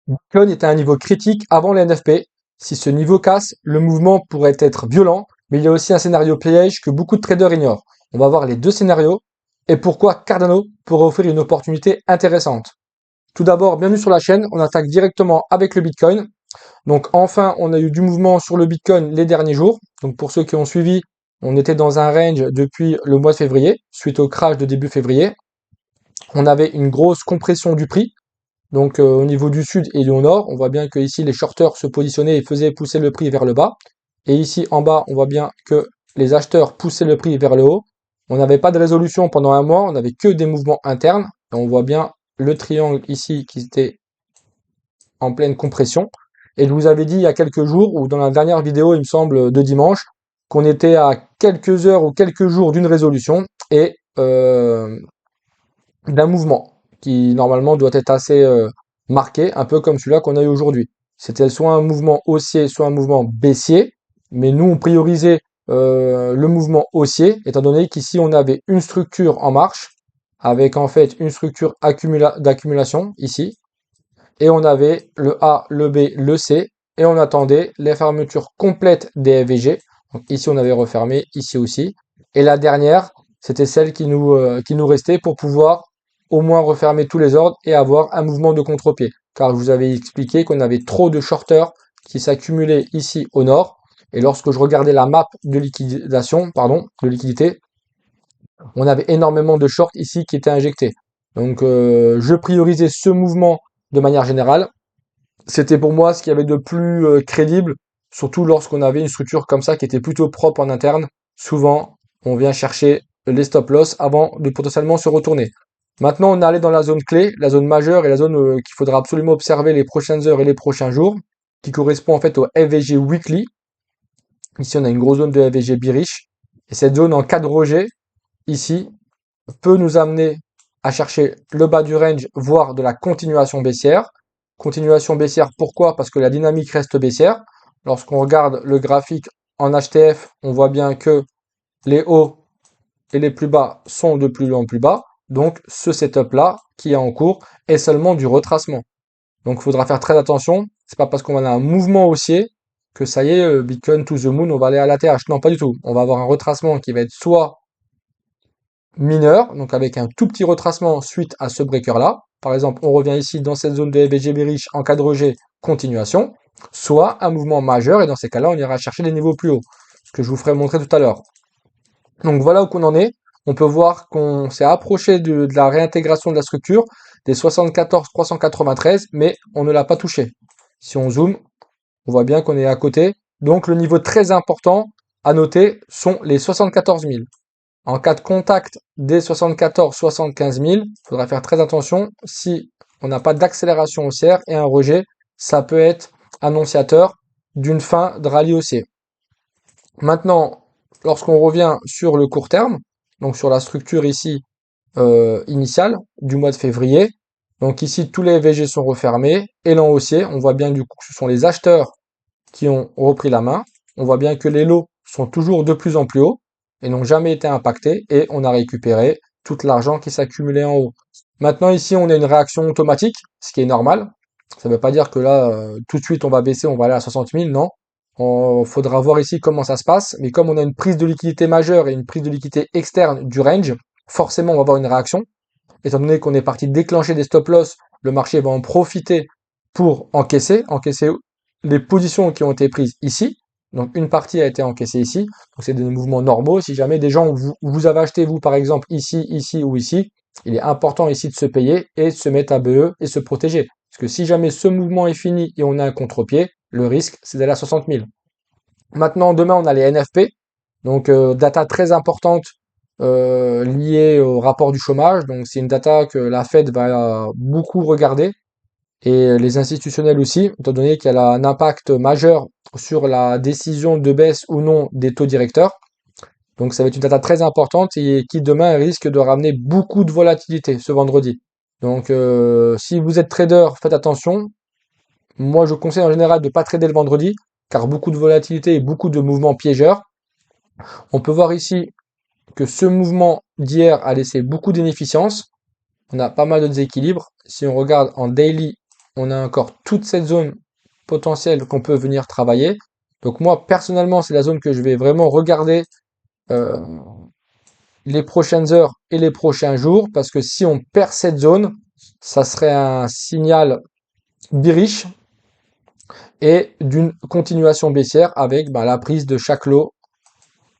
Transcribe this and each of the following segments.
Bitcoin est à un niveau critique avant les NFP. Si ce niveau casse, le mouvement pourrait être violent, mais il y a aussi un scénario piège que beaucoup de traders ignorent. On va voir les deux scénarios et pourquoi Cardano pourrait offrir une opportunité intéressante. Tout d'abord, bienvenue sur la chaîne, on attaque directement avec le Bitcoin. Donc enfin, on a eu du mouvement sur le Bitcoin les derniers jours. Donc pour ceux qui ont suivi, on était dans un range depuis le mois de février, suite au crash de début février. On avait une grosse compression du prix. Donc au niveau du sud et au nord, on voit bien que ici les shorters se positionnaient et faisaient pousser le prix vers le bas. Et ici en bas, on voit bien que les acheteurs poussaient le prix vers le haut. On n'avait pas de résolution pendant un mois, on n'avait que des mouvements internes. Et on voit bien le triangle ici qui était en pleine compression. Et je vous avais dit il y a quelques jours, ou dans la dernière vidéo, il me semble, de dimanche, qu'on était à quelques heures ou quelques jours d'une résolution et d'un mouvement qui normalement doit être assez marqué, un peu comme celui-là qu'on a eu aujourd'hui. C'était soit un mouvement haussier, soit un mouvement baissier, mais nous on priorisait le mouvement haussier, étant donné qu'ici on avait une structure en marche, avec en fait une structure d'accumulation ici, et on avait le A, le B, le C, et on attendait les fermetures complètes des FVG. Donc ici on avait refermé, ici aussi. Et la dernière, c'était celle qui nous restait pour pouvoir au moins refermer tous les ordres et avoir un mouvement de contre-pied. Car je vous avais expliqué qu'on avait trop de shorters qui s'accumulaient ici au nord. Et lorsque je regardais la map de liquidation, de liquidité, on avait énormément de shorts ici qui étaient injectés. Donc je priorisais ce mouvement de manière générale. C'était pour moi ce qu'il y avait de plus crédible, surtout lorsqu'on avait une structure comme ça qui était plutôt propre en interne. Souvent, on vient chercher les stop loss avant de potentiellement se retourner. Maintenant, on est allé dans la zone clé, la zone majeure et la zone qu'il faudra absolument observer les prochaines heures et les prochains jours, qui correspond en fait au FVG Weekly. Ici, on a une grosse zone de FVG bearish. Et cette zone en cas de rejet, ici, peut nous amener à chercher le bas du range, voire de la continuation baissière. Continuation baissière, pourquoi? Parce que la dynamique reste baissière. Lorsqu'on regarde le graphique en HTF, on voit bien que les hauts et les plus bas sont de plus en plus bas. Donc ce setup-là, qui est en cours, est seulement du retracement. Donc il faudra faire très attention. C'est pas parce qu'on a un mouvement haussier que ça y est, Bitcoin to the moon, on va aller à la TH. Non, pas du tout. On va avoir un retracement qui va être soit mineur, donc avec un tout petit retracement suite à ce breaker-là. Par exemple, on revient ici dans cette zone de FVG bearish en cas de rejet, continuation, soit un mouvement majeur, et dans ces cas-là, on ira chercher des niveaux plus hauts, ce que je vous ferai montrer tout à l'heure. Donc voilà où qu'on en est. On peut voir qu'on s'est approché de la réintégration de la structure des 74 393, mais on ne l'a pas touché. Si on zoome, on voit bien qu'on est à côté. Donc le niveau très important à noter sont les 74 000. En cas de contact des 74-75 000, il faudra faire très attention. Si on n'a pas d'accélération haussière et un rejet, ça peut être annonciateur d'une fin de rallye haussier. Maintenant, lorsqu'on revient sur le court terme, donc sur la structure ici initiale du mois de février, donc ici tous les VG sont refermés, élan haussier, on voit bien du coup que ce sont les acheteurs qui ont repris la main. On voit bien que les lots sont toujours de plus en plus hauts et n'ont jamais été impactés et on a récupéré tout l'argent qui s'accumulait en haut. Maintenant ici on a une réaction automatique, ce qui est normal. Ça ne veut pas dire que là tout de suite on va baisser, on va aller à 60 000, non. Il faudra voir ici comment ça se passe, mais comme on a une prise de liquidité majeure et une prise de liquidité externe du range, forcément on va avoir une réaction. Étant donné qu'on est parti déclencher des stop loss, le marché va en profiter pour encaisser les positions qui ont été prises ici. Donc une partie a été encaissée ici. Donc c'est des mouvements normaux. Si jamais des gens vous avez acheté vous par exemple ici, ici ou ici, il est important ici de se payer et de se mettre à BE et se protéger. Parce que si jamais ce mouvement est fini et on a un contre-pied, le risque c'est d'aller à 60 000. Maintenant demain on a les NFP. Donc data très importante liée au rapport du chômage. Donc c'est une data que la Fed va beaucoup regarder et les institutionnels aussi, étant donné qu'elle a un impact majeur sur la décision de baisse ou non des taux directeurs. Donc ça va être une data très importante et qui demain risque de ramener beaucoup de volatilité ce vendredi. Donc si vous êtes trader, faites attention. Moi je conseille en général de ne pas trader le vendredi, car beaucoup de volatilité et beaucoup de mouvements piégeurs. On peut voir ici que ce mouvement d'hier a laissé beaucoup d'inefficience. On a pas mal de déséquilibre. Si on regarde en daily, on a encore toute cette zone potentielle qu'on peut venir travailler. Donc moi, personnellement, c'est la zone que je vais vraiment regarder euh, les prochaines heures et les prochains jours, parce que si on perd cette zone, ça serait un signal bearish et d'une continuation baissière avec la prise de chaque lot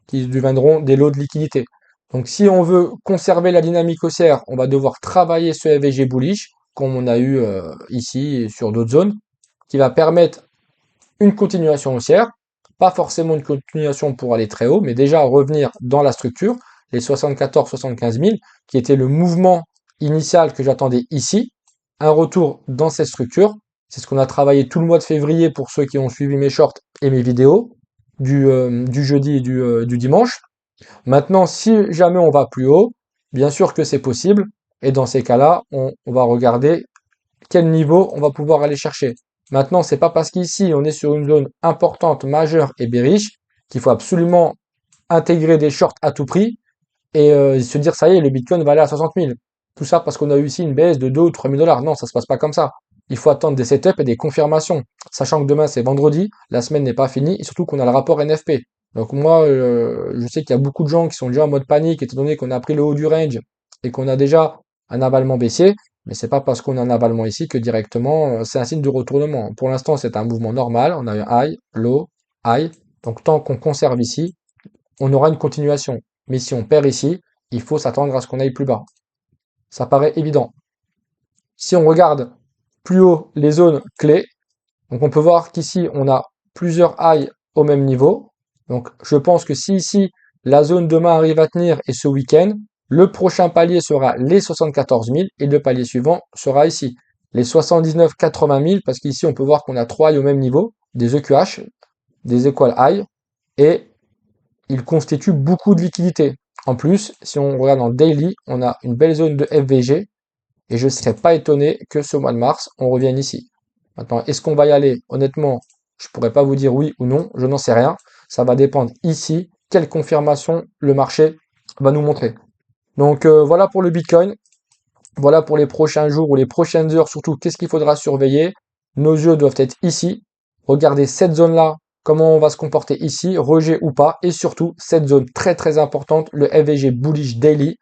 qui deviendront des lots de liquidité. Donc si on veut conserver la dynamique haussière, on va devoir travailler ce FVG bullish, comme on a eu ici et sur d'autres zones, qui va permettre une continuation haussière, pas forcément une continuation pour aller très haut, mais déjà revenir dans la structure, les 74-75 000, qui était le mouvement initial que j'attendais ici, un retour dans cette structure. C'est ce qu'on a travaillé tout le mois de février pour ceux qui ont suivi mes shorts et mes vidéos du jeudi et du dimanche. Maintenant, si jamais on va plus haut, bien sûr que c'est possible. Et dans ces cas-là, on va regarder quel niveau on va pouvoir aller chercher. Maintenant, c'est pas parce qu'ici on est sur une zone importante, majeure et bearish qu'il faut absolument intégrer des shorts à tout prix et se dire ça y est, le Bitcoin va aller à 60 000. Tout ça parce qu'on a eu ici une baisse de 2 ou 3 000 dollars. Non, ça se passe pas comme ça. Il faut attendre des setups et des confirmations. Sachant que demain c'est vendredi, la semaine n'est pas finie et surtout qu'on a le rapport NFP. Donc moi, je sais qu'il y a beaucoup de gens qui sont déjà en mode panique étant donné qu'on a pris le haut du range et qu'on a déjà un avalement baissier. Mais c'est pas parce qu'on a un avalement ici que directement c'est un signe de retournement. Pour l'instant, c'est un mouvement normal. On a eu high, low, high. Donc tant qu'on conserve ici, on aura une continuation. Mais si on perd ici, il faut s'attendre à ce qu'on aille plus bas. Ça paraît évident. Si on regarde plus haut les zones clés, donc on peut voir qu'ici on a plusieurs highs au même niveau. Donc je pense que si ici la zone demain arrive à tenir et ce week-end, le prochain palier sera les 74 000 et le palier suivant sera ici. Les 79-80 000 parce qu'ici on peut voir qu'on a trois highs au même niveau, des EQH, des equal high et il constitue beaucoup de liquidités. En plus, si on regarde en daily, on a une belle zone de FVG et je ne serais pas étonné que ce mois de mars, on revienne ici. Maintenant, est-ce qu'on va y aller? Honnêtement, je pourrais pas vous dire oui ou non, je n'en sais rien. Ça va dépendre ici, quelle confirmation le marché va nous montrer. Donc voilà pour le Bitcoin, voilà pour les prochains jours ou les prochaines heures, surtout qu'est-ce qu'il faudra surveiller. Nos yeux doivent être ici. Regardez cette zone-là, comment on va se comporter ici, rejet ou pas, et surtout cette zone très très importante, le FVG Bullish Daily,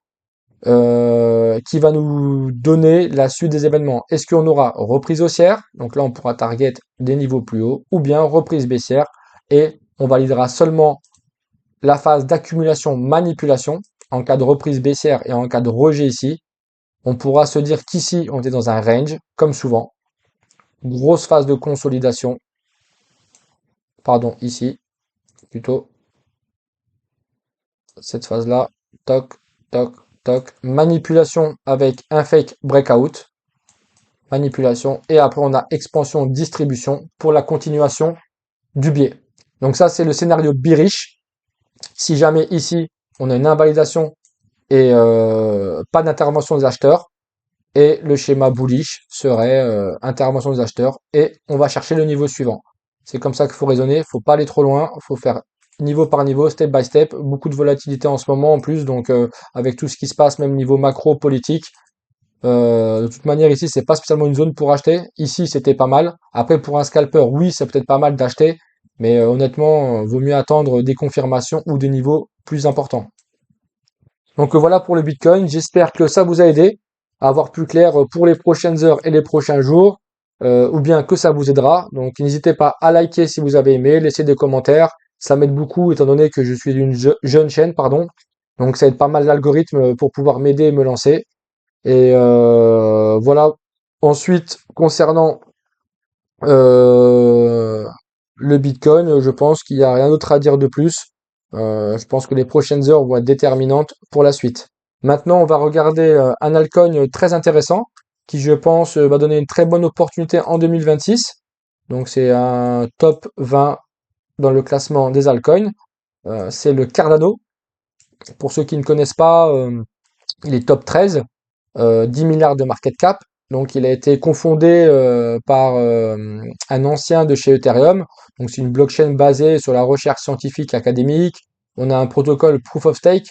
qui va nous donner la suite des événements. Est-ce qu'on aura reprise haussière? Donc là, on pourra target des niveaux plus hauts, ou bien reprise baissière, et on validera seulement la phase d'accumulation manipulation en cas de reprise baissière et en cas de rejet ici. On pourra se dire qu'ici, on est dans un range, comme souvent. Grosse phase de consolidation. Pardon, ici, plutôt. Cette phase-là. Toc, toc, toc. Manipulation avec un fake breakout. Manipulation. Et après, on a expansion, distribution pour la continuation du biais. Donc ça, c'est le scénario bearish. Si jamais ici, on a une invalidation et pas d'intervention des acheteurs, et le schéma bullish serait intervention des acheteurs et on va chercher le niveau suivant. C'est comme ça qu'il faut raisonner, il faut pas aller trop loin, il faut faire niveau par niveau, step by step, beaucoup de volatilité en ce moment en plus, donc avec tout ce qui se passe, même niveau macro, politique. De toute manière, ici, c'est pas spécialement une zone pour acheter. Ici, c'était pas mal. Après, pour un scalper, oui, c'est peut-être pas mal d'acheter, mais honnêtement, vaut mieux attendre des confirmations ou des niveaux plus importants. Donc voilà pour le Bitcoin. J'espère que ça vous a aidé à avoir plus clair pour les prochaines heures et les prochains jours, ou bien que ça vous aidera. Donc n'hésitez pas à liker si vous avez aimé, laisser des commentaires. Ça m'aide beaucoup étant donné que je suis une jeune chaîne, pardon. Donc ça aide pas mal l'algorithme pour pouvoir m'aider et me lancer. Et voilà. Ensuite, concernant euh, le Bitcoin, je pense qu'il n'y a rien d'autre à dire de plus. Je pense que les prochaines heures vont être déterminantes pour la suite. Maintenant, on va regarder un altcoin très intéressant qui, je pense, va donner une très bonne opportunité en 2026. Donc, c'est un top 20 dans le classement des altcoins. C'est le Cardano. Pour ceux qui ne connaissent pas, il est top 13, 10 milliards de market cap. Donc, il a été confondé par un ancien de chez Ethereum. Donc, c'est une blockchain basée sur la recherche scientifique académique. On a un protocole proof of stake,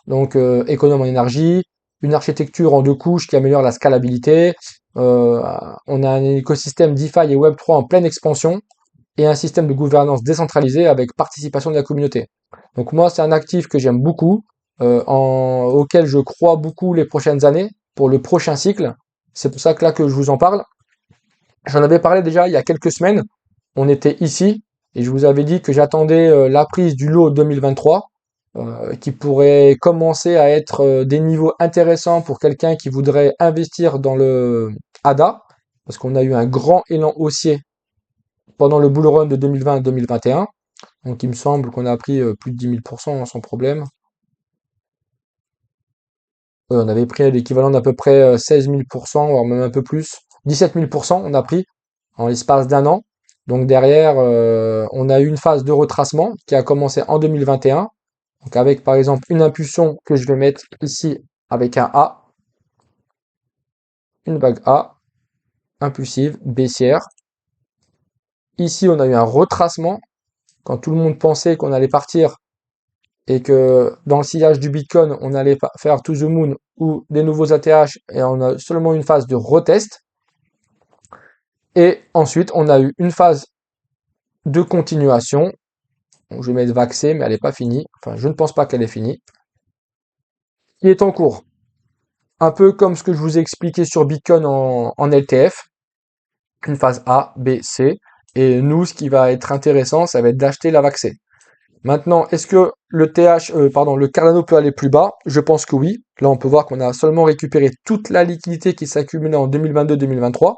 donc économe en énergie. une architecture en deux couches qui améliore la scalabilité. Euh, on a un écosystème DeFi et Web3 en pleine expansion et un système de gouvernance décentralisé avec participation de la communauté. Donc moi, c'est un actif que j'aime beaucoup, auquel je crois beaucoup les prochaines années pour le prochain cycle. C'est pour ça que là que je vous en parle. J'en avais parlé déjà il y a quelques semaines. On était ici et je vous avais dit que j'attendais la prise du lot 2023 qui pourrait commencer à être des niveaux intéressants pour quelqu'un qui voudrait investir dans le ADA parce qu'on a eu un grand élan haussier pendant le bull run de 2020 à 2021. Donc il me semble qu'on a pris plus de 10 000% sans problème. On avait pris l'équivalent d'à peu près 16 000%, voire même un peu plus. 17 000% on a pris en l'espace d'un an. Donc derrière, on a eu une phase de retracement qui a commencé en 2021. Donc avec par exemple une impulsion que je vais mettre ici avec un A, une vague A, impulsive, baissière. Ici on a eu un retracement quand tout le monde pensait qu'on allait partir et que dans le sillage du Bitcoin, on allait faire to the moon ou des nouveaux ATH et on a seulement une phase de retest. Et ensuite, on a eu une phase de continuation. Donc, je vais mettre vaxé, mais elle n'est pas finie. Enfin, je ne pense pas qu'elle est finie. Qui est en cours. Un peu comme ce que je vous ai expliqué sur Bitcoin en LTF. Une phase A, B, C. Et nous, ce qui va être intéressant, ça va être d'acheter la vaxé. Maintenant, est-ce que le Cardano peut aller plus bas? Je pense que oui. Là, on peut voir qu'on a seulement récupéré toute la liquidité qui s'accumulait en 2022-2023.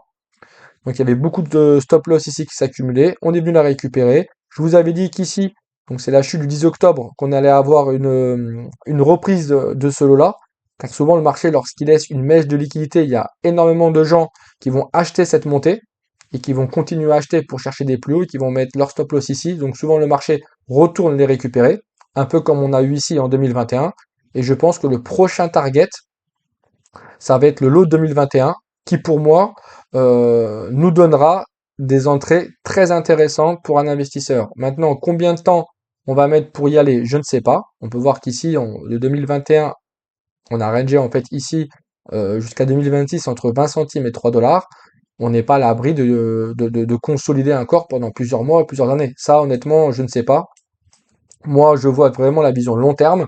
Donc, il y avait beaucoup de stop loss ici qui s'accumulaient. On est venu la récupérer. Je vous avais dit qu'ici, donc c'est la chute du 10 octobre, qu'on allait avoir une reprise de ce lot-là. Car souvent, le marché, lorsqu'il laisse une mèche de liquidité, il y a énormément de gens qui vont acheter cette montée et qui vont continuer à acheter pour chercher des plus hauts et qui vont mettre leur stop loss ici. Donc souvent le marché retourne les récupérer, un peu comme on a eu ici en 2021. Et je pense que le prochain target, ça va être le lot 2021, qui pour moi nous donnera des entrées très intéressantes pour un investisseur. Maintenant, combien de temps on va mettre pour y aller, je ne sais pas. On peut voir qu'ici, le 2021, on a rangé en fait ici jusqu'à 2026 entre 20 centimes et 3 dollars. On n'est pas à l'abri de consolider un corps pendant plusieurs mois, plusieurs années. Ça, honnêtement, je ne sais pas. Moi, je vois vraiment la vision long terme,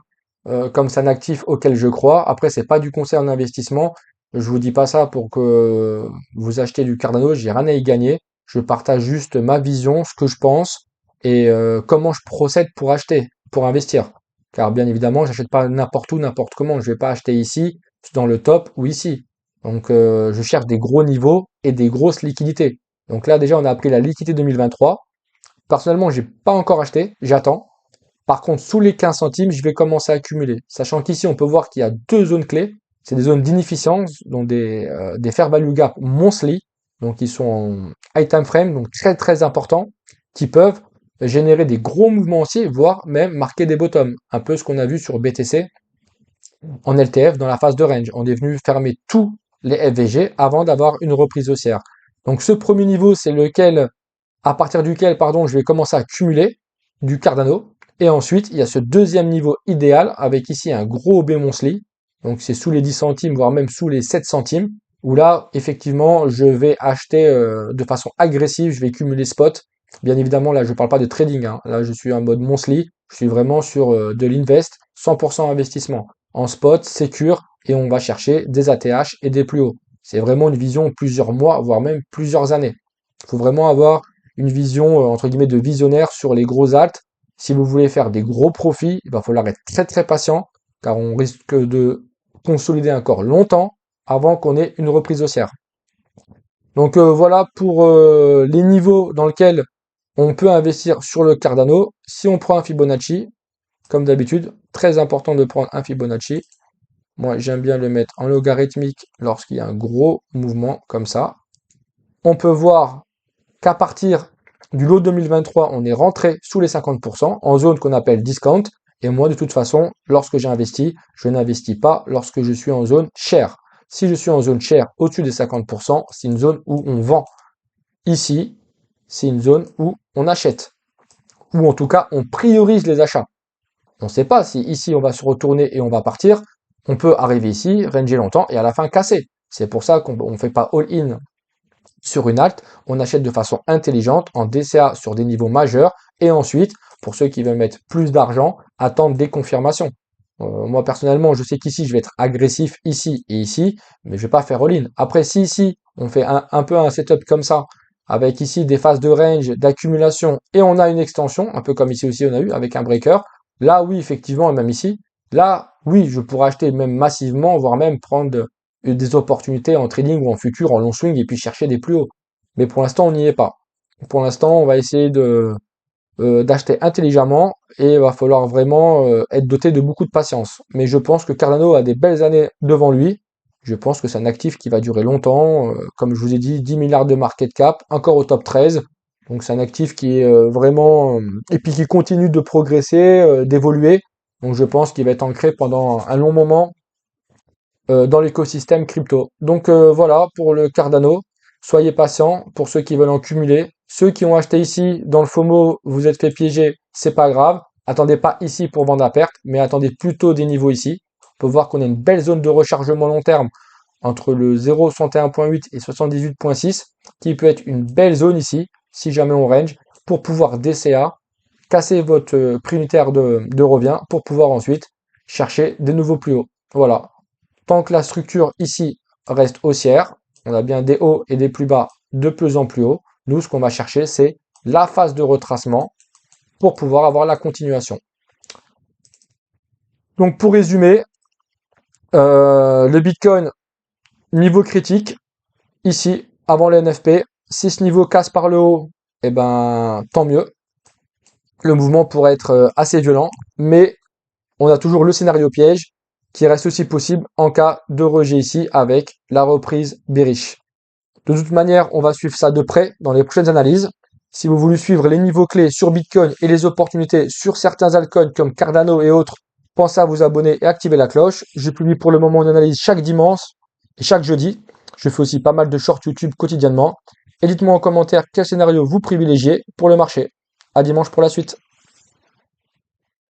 comme c'est un actif auquel je crois. Après, c'est pas du conseil en investissement. Je vous dis pas ça pour que vous achetez du Cardano. J'ai rien à y gagner. Je partage juste ma vision, ce que je pense et comment je procède pour acheter, pour investir. Car bien évidemment, j'achète pas n'importe où, n'importe comment. Je vais pas acheter ici, dans le top ou ici. Donc, je cherche des gros niveaux et des grosses liquidités. Donc là, déjà, on a pris la liquidité 2023. Personnellement, j'ai pas encore acheté. J'attends. Par contre, sous les 15 centimes, je vais commencer à accumuler. Sachant qu'ici, on peut voir qu'il y a deux zones clés. C'est des zones d'inefficience, donc des fair value gap monthly, donc qui sont en high time frame, donc très très importants, qui peuvent générer des gros mouvements aussi, voire même marquer des bottoms. Un peu ce qu'on a vu sur BTC en LTF dans la phase de range. On est venu fermer tous les FVG avant d'avoir une reprise haussière. Donc ce premier niveau, c'est lequel, à partir duquel, pardon, je vais commencer à cumuler du Cardano. Et ensuite, il y a ce deuxième niveau idéal avec ici un gros B monthly. Donc c'est sous les 10 centimes, voire même sous les 7 centimes. Où là, effectivement, je vais acheter de façon agressive, je vais cumuler spot. Bien évidemment, là, je ne parle pas de trading, hein. Là, je suis en mode monthly. Je suis vraiment sur de l'invest, 100% investissement. En spot, secure, et on va chercher des ATH et des plus hauts. C'est vraiment une vision plusieurs mois, voire même plusieurs années. Il faut vraiment avoir une vision, entre guillemets, de visionnaire sur les gros alts. Si vous voulez faire des gros profits, il va falloir être très très patient, car on risque de consolider encore longtemps avant qu'on ait une reprise haussière. Donc voilà pour les niveaux dans lesquels on peut investir sur le Cardano. Si on prend un Fibonacci, comme d'habitude, très important de prendre un Fibonacci. Moi, j'aime bien le mettre en logarithmique lorsqu'il y a un gros mouvement comme ça. On peut voir qu'à partir du lot 2023, on est rentré sous les 50% en zone qu'on appelle discount. Et moi, de toute façon, lorsque j'ai investi, je n'investis pas lorsque je suis en zone share. Si je suis en zone share au-dessus des 50%, c'est une zone où on vend. Ici, c'est une zone où on achète. Ou en tout cas, on priorise les achats. On ne sait pas si ici on va se retourner et on va partir. On peut arriver ici, ranger longtemps et à la fin casser. C'est pour ça qu'on ne fait pas all-in sur une alt, on achète de façon intelligente en DCA sur des niveaux majeurs et ensuite, pour ceux qui veulent mettre plus d'argent, attendre des confirmations. Moi personnellement, je sais qu'ici, je vais être agressif ici et ici, mais je vais pas faire all-in. Après, si ici, on fait un peu un setup comme ça, avec ici des phases de range, d'accumulation, et on a une extension, un peu comme ici aussi on a eu, avec un breaker, là oui, effectivement, et même ici, là oui, je pourrais acheter même massivement, voire même prendre des opportunités en trading ou en futur, en long swing, et puis chercher des plus hauts. Mais pour l'instant, on n'y est pas. Pour l'instant, on va essayer d'acheter intelligemment et il va falloir vraiment être doté de beaucoup de patience. Mais je pense que Cardano a des belles années devant lui. Je pense que c'est un actif qui va durer longtemps. Comme je vous ai dit, 10 milliards de market cap, encore au top 13. Donc c'est un actif qui est vraiment... et puis qui continue de progresser, d'évoluer. Donc je pense qu'il va être ancré pendant un long moment dans l'écosystème crypto. Donc voilà pour le Cardano. Soyez patients pour ceux qui veulent en cumuler. Ceux qui ont acheté ici dans le FOMO, vous êtes fait piéger, c'est pas grave. Attendez pas ici pour vendre à perte, mais attendez plutôt des niveaux ici. On peut voir qu'on a une belle zone de rechargement long terme entre le 0,61.8 et 78.6 qui peut être une belle zone ici si jamais on range pour pouvoir DCA, casser votre prix unitaire de revient pour pouvoir ensuite chercher des nouveaux plus hauts. Voilà. Tant que la structure ici reste haussière, on a bien des hauts et des plus bas de plus en plus haut. Nous, ce qu'on va chercher, c'est la phase de retracement pour pouvoir avoir la continuation. Donc pour résumer, le Bitcoin, niveau critique, ici, avant le NFP, si ce niveau casse par le haut, eh ben, tant mieux. Le mouvement pourrait être assez violent, mais on a toujours le scénario piège qui reste aussi possible en cas de rejet ici avec la reprise bearish. De toute manière, on va suivre ça de près dans les prochaines analyses. Si vous voulez suivre les niveaux clés sur Bitcoin et les opportunités sur certains altcoins comme Cardano et autres, pensez à vous abonner et activer la cloche. Je publie pour le moment une analyse chaque dimanche et chaque jeudi. Je fais aussi pas mal de shorts YouTube quotidiennement. Et dites-moi en commentaire quel scénario vous privilégiez pour le marché. À dimanche pour la suite.